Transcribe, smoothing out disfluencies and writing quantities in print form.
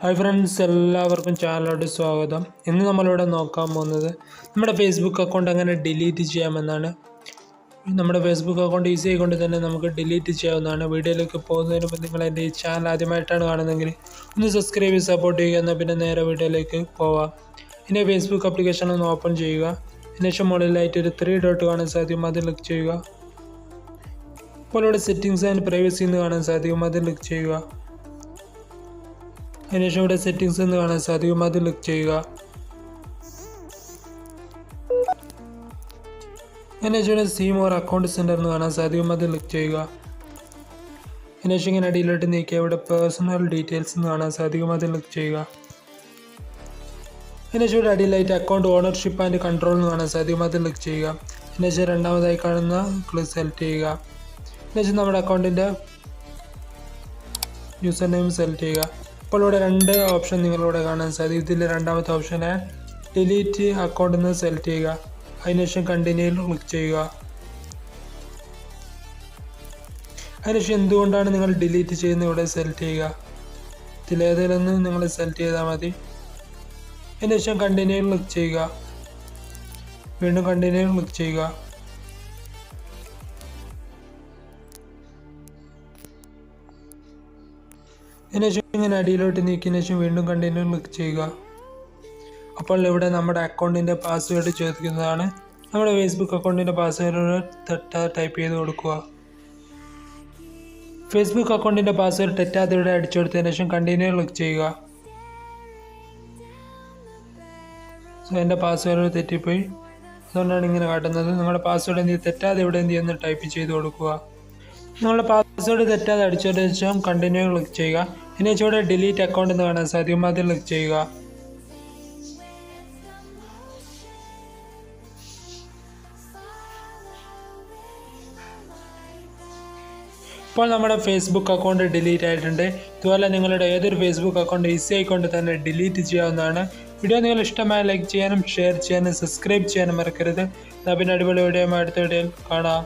Hi friends, എല്ലാവർക്കും ചാനലിലോട്ട് സ്വാഗതം. ഇന്ന് നമ്മളിവിടെ നോക്കാൻ പോകുന്നത് നമ്മുടെ ഫേസ്ബുക്ക് അക്കൗണ്ട് എങ്ങനെ ഡിലീറ്റ് ചെയ്യാമെന്നാണ്. നമ്മുടെ ഫേസ്ബുക്ക് അക്കൗണ്ട് ഈസി ആയിക്കൊണ്ട് തന്നെ നമുക്ക് ഡിലീറ്റ് ചെയ്യാവുന്നതാണ്. വീഡിയോയിലേക്ക് പോകുന്നതിന് മുമ്പ് നിങ്ങൾ എൻ്റെ ഈ ചാനൽ ആദ്യമായിട്ടാണ് കാണുന്നതെങ്കിൽ ഒന്ന് സബ്സ്ക്രൈബ് ചെയ്ത് സപ്പോർട്ട് ചെയ്യുക. എന്നാൽ പിന്നെ നേരെ വീഡിയോയിലേക്ക് പോവാം. ഇനി ഫേസ്ബുക്ക് ആപ്ലിക്കേഷൻ ഒന്ന് ഓപ്പൺ ചെയ്യുക. അതിനുശേഷം മുകളിലായിട്ട് ഒരു 3 ഡോട്ട് കാണാൻ സാധിക്കും, അത് ക്ലിക്ക് ചെയ്യുക. അപ്പോൾ ഇവിടെ സെറ്റിംഗ്സ് ആൻഡ് പ്രൈവസി എന്ന് കാണാൻ സാധിക്കും, അത് ക്ലിക്ക് ചെയ്യുക. അതിനുശേഷം ഇവിടെ സെറ്റിംഗ്സ് എന്ന് കാണാൻ സാധിക്കും, അത് ക്ലിക്ക് ചെയ്യുക. അതിനുശേഷം ഇവിടെ സീ മോർ അക്കൗണ്ട് സെൻറ്റർ എന്ന് കാണാൻ സാധിക്കും, അത് ക്ലിക്ക് ചെയ്യുക. അതിനുശേഷം ഇങ്ങനെ അടിയിലോട്ട് നീക്കിയ ഇവിടെ പേഴ്സണൽ ഡീറ്റെയിൽസ് എന്ന് കാണാൻ സാധിക്കും, അത് ക്ലിക്ക് ചെയ്യുക. അതിനുശേഷം ഇവിടെ അടിയിലായിട്ട് അക്കൗണ്ട് ഓണർഷിപ്പ് ആൻഡ് കൺട്രോൾ എന്ന് കാണാൻ സാധിക്കും, അത് ക്ലിക്ക് ചെയ്യുക. അതിനുശേഷം രണ്ടാമതായി കാണുന്ന ക്ലിക്ക് സെലക്ട് ചെയ്യുക. അതിനുശേഷം നമ്മുടെ അക്കൗണ്ടിൻ്റെ യൂസർ നെയിം സെലക്ട് ചെയ്യുക. അപ്പോൾ ഇവിടെ 2 ഓപ്ഷൻ നിങ്ങളിവിടെ കാണാൻ സാധിക്കും. ഇതിൽ രണ്ടാമത്തെ ഓപ്ഷനെ ഡിലീറ്റ് അക്കൗണ്ട് എന്ന് സെലക്ട് ചെയ്യുക. അതിനുശേഷം കണ്ടിന്യൂയിൽ ക്ലിക്ക് ചെയ്യുക. അതിനുശേഷം എന്തുകൊണ്ടാണ് നിങ്ങൾ ഡിലീറ്റ് ചെയ്യുന്നത് ഇവിടെ സെലക്ട് ചെയ്യുക. ഇതിലേതെങ്കിലും നിങ്ങൾ സെലക്ട് ചെയ്താൽ മതി. അതിനുശേഷം കണ്ടിന്യൂയിൽ ക്ലിക്ക് ചെയ്യുക. വീണ്ടും കണ്ടിന്യൂയിൽ ക്ലിക്ക് ചെയ്യുക. അതിനുശേഷം ഇങ്ങനെ അടിയിലോട്ട് നീക്കിയതിനു ശേഷം വീണ്ടും കണ്ടിന്യൂ ക്ലിക്ക് ചെയ്യുക. അപ്പോൾ ഇവിടെ നമ്മുടെ അക്കൗണ്ടിൻ്റെ പാസ്വേഡ് ചോദിക്കുന്നതാണ്. നമ്മുടെ ഫേസ്ബുക്ക് അക്കൗണ്ടിൻ്റെ പാസ്വേഡ് തെറ്റാതെ ടൈപ്പ് ചെയ്ത് കൊടുക്കുക. ഫേസ്ബുക്ക് അക്കൗണ്ടിൻ്റെ പാസ്വേഡ് തെറ്റാതെ ഇവിടെ അടിച്ചു കൊടുത്തതിനു ശേഷം കണ്ടിന്യൂ ക്ലിക്ക് ചെയ്യുക. എൻ്റെ പാസ്വേഡ് തെറ്റിപ്പോയി, അതുകൊണ്ടാണ് ഇങ്ങനെ കാട്ടുന്നത്. നിങ്ങളുടെ പാസ്വേഡ് തെറ്റാതെ ഇവിടെ എന്ത് ടൈപ്പ് ചെയ്ത് കൊടുക്കുക. നിങ്ങളുടെ പാസ്വേഡ് തെറ്റാതെ അടിച്ചതിന് ശേഷം കണ്ടിന്യൂ ക്ലിക്ക് ചെയ്യുക. ഇനി ചൂടെ ഡിലീറ്റ് അക്കൗണ്ട് എന്ന് കാണാൻ സാധിക്കും, അത് ക്ലിക്ക് ചെയ്യുക. ഇപ്പോൾ നമ്മുടെ ഫേസ്ബുക്ക് അക്കൗണ്ട് ഡിലീറ്റ് ആയിട്ടുണ്ട്. ഇതുപോലെ നിങ്ങളുടെ ഏതൊരു ഫേസ്ബുക്ക് അക്കൗണ്ട് ഈസി ആയിക്കൊണ്ട് തന്നെ ഡിലീറ്റ് ചെയ്യാവുന്നതാണ്. വീഡിയോ നിങ്ങൾ ഇഷ്ടമായ ലൈക്ക് ചെയ്യാനും ഷെയർ ചെയ്യാനും സബ്സ്ക്രൈബ് ചെയ്യാനും മറക്കരുത്. പിന്നെ അടിപൊളി വീഡിയോ അടുത്ത വീഡിയോയിൽ കാണാം.